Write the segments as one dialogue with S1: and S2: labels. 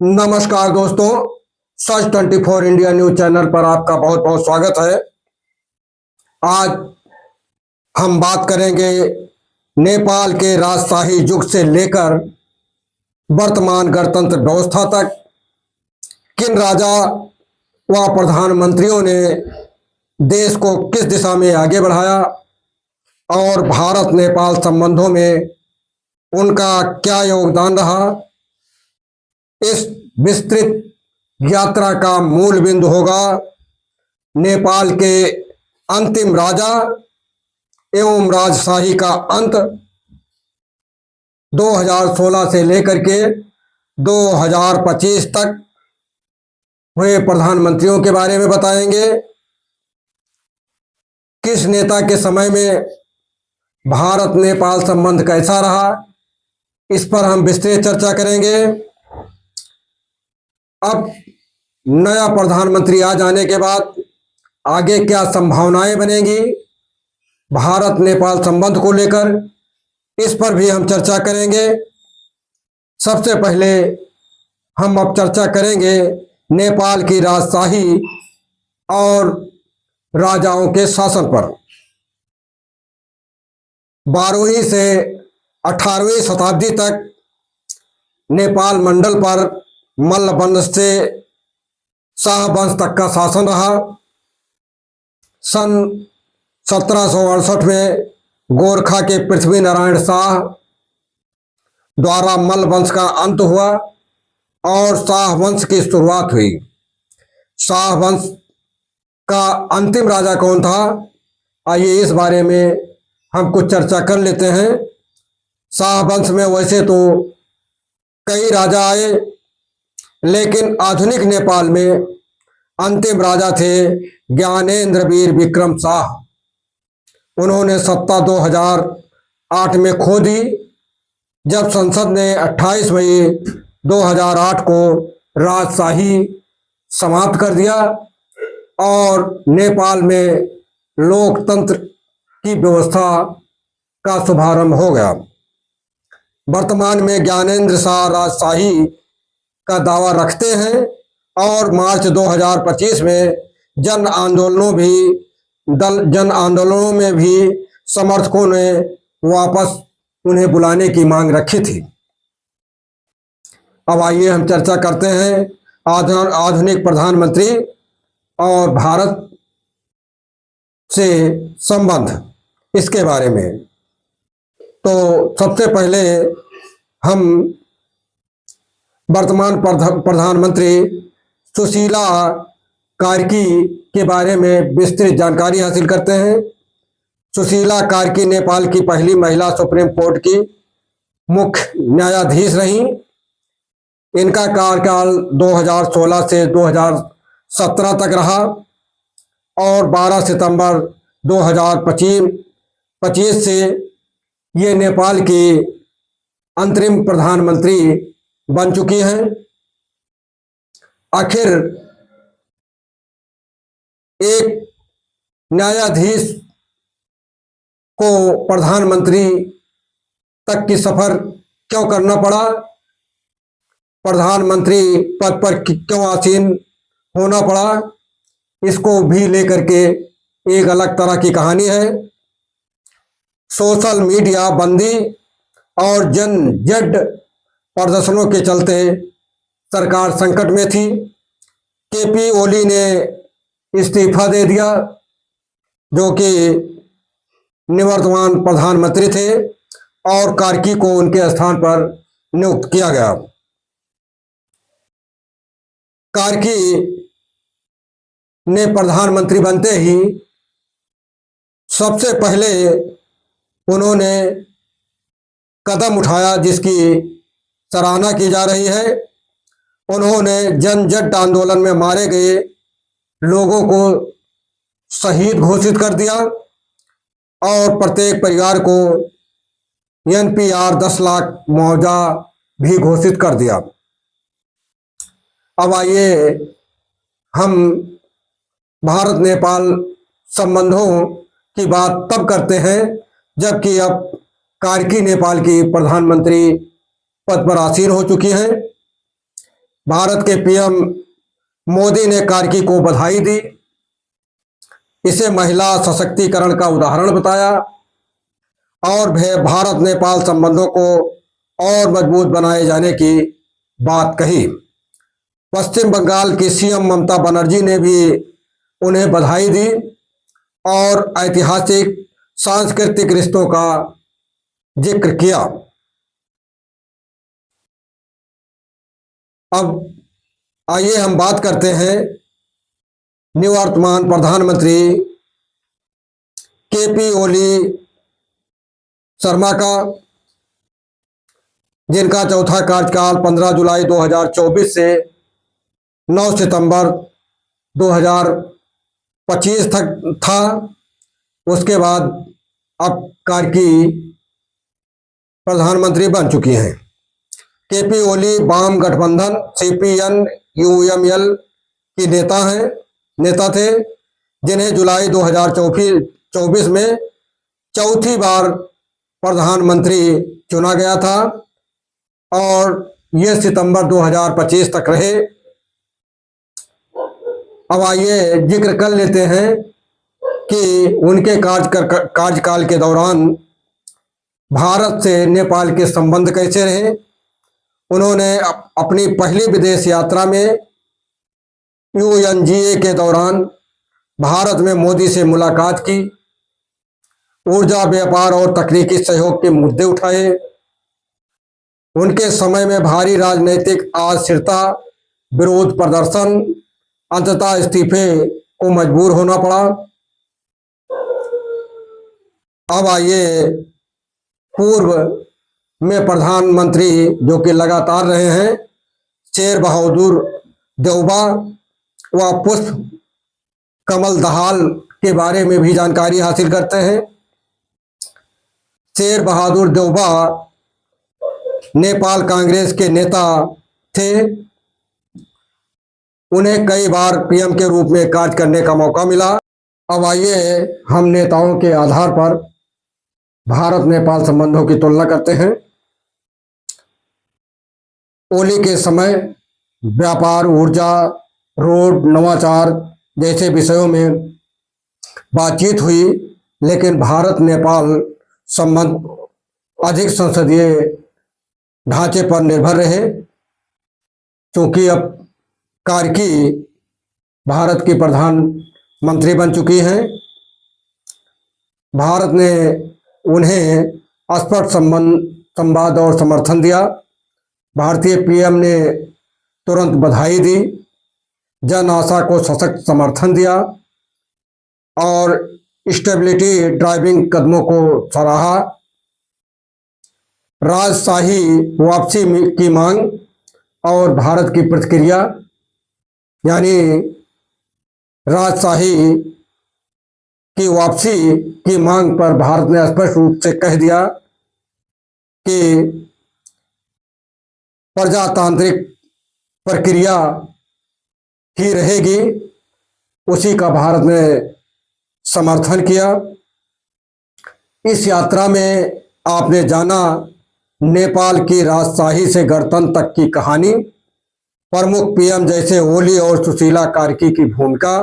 S1: नमस्कार दोस्तों। सच 24 India news channel पर आपका बहुत बहुत स्वागत है। आज हम बात करेंगे नेपाल के राजशाही युग से लेकर वर्तमान गणतंत्र व्यवस्था तक किन राजा व प्रधानमंत्रियों ने देश को किस दिशा में आगे बढ़ाया और भारत नेपाल संबंधों में उनका क्या योगदान रहा। इस विस्तृत यात्रा का मूल बिंदु होगा नेपाल के अंतिम राजा एवं राजशाही का अंत 2016 से लेकर के 2025 तक हुए प्रधानमंत्रियों के बारे में बताएंगे। किस नेता के समय में भारत नेपाल संबंध कैसा रहा, इस पर हम विस्तृत चर्चा करेंगे। अब नया प्रधानमंत्री आ जाने के बाद आगे क्या संभावनाएं बनेंगी भारत नेपाल संबंध को लेकर, इस पर भी हम चर्चा करेंगे। सबसे पहले हम अब चर्चा करेंगे नेपाल की राजशाही और राजाओं के शासन पर। 12वीं से 18वीं शताब्दी तक नेपाल मंडल पर मल्ल वंश से शाह वंश तक का शासन रहा। सन 1768 में गोरखा के पृथ्वी नारायण शाह द्वारा मल्ल वंश का अंत हुआ और शाह वंश की शुरुआत हुई। शाह वंश का अंतिम राजा कौन था, आइए इस बारे में हम कुछ चर्चा कर लेते हैं। शाह वंश में वैसे तो कई राजा आए, लेकिन आधुनिक नेपाल में अंतिम राजा थे ज्ञानेंद्र वीर विक्रम शाह। उन्होंने सत्ता 2008 में खो दी, जब संसद ने 28 मई 2008 को राजशाही समाप्त कर दिया और नेपाल में लोकतंत्र की व्यवस्था का शुभारंभ हो गया। वर्तमान में ज्ञानेंद्र शाह राजशाही का दावा रखते हैं और मार्च 2025 में जन आंदोलनों में भी समर्थकों ने वापस उन्हें बुलाने की मांग रखी थी। अब आइए हम चर्चा करते हैं आधुनिक प्रधानमंत्री और भारत से संबंध, इसके बारे में। तो सबसे पहले हम वर्तमान प्रधानमंत्री सुशीला कार्की के बारे में विस्तृत जानकारी हासिल करते हैं। सुशीला कार्की नेपाल की पहली महिला सुप्रीम कोर्ट की मुख्य न्यायाधीश रहीं। इनका कार्यकाल 2016 से 2017 तक रहा और 12 सितंबर 2025 से ये नेपाल की अंतरिम प्रधानमंत्री बन चुकी हैं। आखिर एक न्यायाधीश को प्रधानमंत्री तक की सफर क्यों करना पड़ा, प्रधानमंत्री पद पर क्यों आसीन होना पड़ा, इसको भी लेकर के एक अलग तरह की कहानी है। सोशल मीडिया बंदी और जेड प्रदर्शनों के चलते सरकार संकट में थी। केपी ओली ने इस्तीफा दे दिया, जो कि निवर्तमान प्रधानमंत्री थे, और कार्की को उनके स्थान पर नियुक्त किया गया। कार्की ने प्रधानमंत्री बनते ही सबसे पहले उन्होंने कदम उठाया जिसकी सराहना की जा रही है। उन्होंने जनजट आंदोलन में मारे गए लोगों को शहीद घोषित कर दिया और प्रत्येक परिवार को एनपीआर 10 लाख मुआवजा भी घोषित कर दिया। अब आइए हम भारत नेपाल संबंधों की बात तब करते हैं जबकि अब कार्की नेपाल की प्रधानमंत्री पद पर आसीन हो चुकी हैं। भारत के पीएम मोदी ने कार्की को बधाई दी, इसे महिला सशक्तिकरण का उदाहरण बताया और भारत नेपाल संबंधों को और मजबूत बनाए जाने की बात कही। पश्चिम बंगाल की सीएम ममता बनर्जी ने भी उन्हें बधाई दी और ऐतिहासिक सांस्कृतिक रिश्तों का जिक्र किया। अब आइए हम बात करते हैं निवर्तमान प्रधानमंत्री केपी ओली शर्मा का, जिनका चौथा कार्यकाल 15 जुलाई 2024 से 9 सितंबर 2025 तक था। उसके बाद अब कार्की प्रधानमंत्री बन चुकी हैं। केपी ओली वाम गठबंधन सीपीएन यूएमएल की नेता थे, जिन्हें जुलाई 2024 में चौथी बार प्रधानमंत्री चुना गया था और ये सितंबर 2025 तक रहे। अब आइए जिक्र कर लेते हैं कि उनके कार्यकाल के दौरान भारत से नेपाल के संबंध कैसे रहे। उन्होंने अपनी पहली विदेश यात्रा में यूएनजीए के दौरान भारत में मोदी से मुलाकात की, ऊर्जा, व्यापार और तकनीकी सहयोग के मुद्दे उठाए। उनके समय में भारी राजनीतिक अस्थिरता, विरोध प्रदर्शन, अंततः इस्तीफे को मजबूर होना पड़ा। अब आइए पूर्व में प्रधानमंत्री जो कि लगातार रहे हैं, शेर बहादुर देउबा व पुष्प कमल दहाल के बारे में भी जानकारी हासिल करते हैं। शेर बहादुर देउबा नेपाल कांग्रेस के नेता थे। उन्हें कई बार पीएम के रूप में कार्य करने का मौका मिला। अब आइए हम नेताओं के आधार पर भारत नेपाल संबंधों की तुलना करते हैं। ओली के समय व्यापार, ऊर्जा, रोड, नवाचार जैसे विषयों में बातचीत हुई, लेकिन भारत नेपाल संबंध अधिक संसदीय ढांचे पर निर्भर रहे। क्योंकि अब कार्की भारत की प्रधानमंत्री बन चुकी हैं, भारत ने उन्हें स्पष्ट संवाद और समर्थन दिया। भारतीय पीएम ने तुरंत बधाई दी, जन आशा को सशक्त समर्थन दिया और स्टेबिलिटी ड्राइविंग कदमों को सराहा। राजशाही वापसी की मांग और भारत की प्रतिक्रिया, यानी राजशाही की वापसी की मांग पर भारत ने स्पष्ट रूप से कह दिया कि प्रजातांत्रिक प्रक्रिया ही रहेगी। उसी का भारत ने समर्थन किया। इस यात्रा में आपने जाना नेपाल की राजशाही से गणतंत्र तक की कहानी, प्रमुख पीएम जैसे ओली और सुशीला कार्की की भूमिका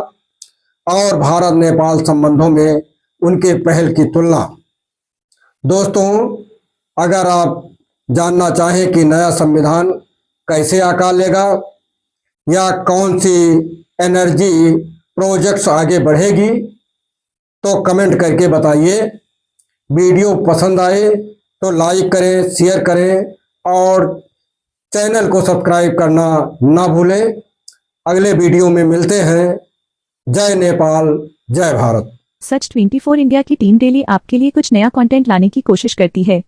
S1: और भारत नेपाल संबंधों में उनके पहल की तुलना। दोस्तों, अगर आप जानना चाहें कि नया संविधान कैसे आकार लेगा या कौन सी एनर्जी प्रोजेक्ट्स आगे बढ़ेगी, तो कमेंट करके बताइए। वीडियो पसंद आए तो लाइक करें, शेयर करें और चैनल को सब्सक्राइब करना ना भूलें। अगले वीडियो में मिलते हैं। जय नेपाल, जय भारत।
S2: सच 24 इंडिया की टीम डेली आपके लिए कुछ नया कंटेंट लाने की कोशिश करती है।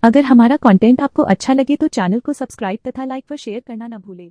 S2: अगर हमारा कंटेंट आपको अच्छा लगे तो चैनल को सब्सक्राइब तथा लाइक व शेयर करना न भूलें।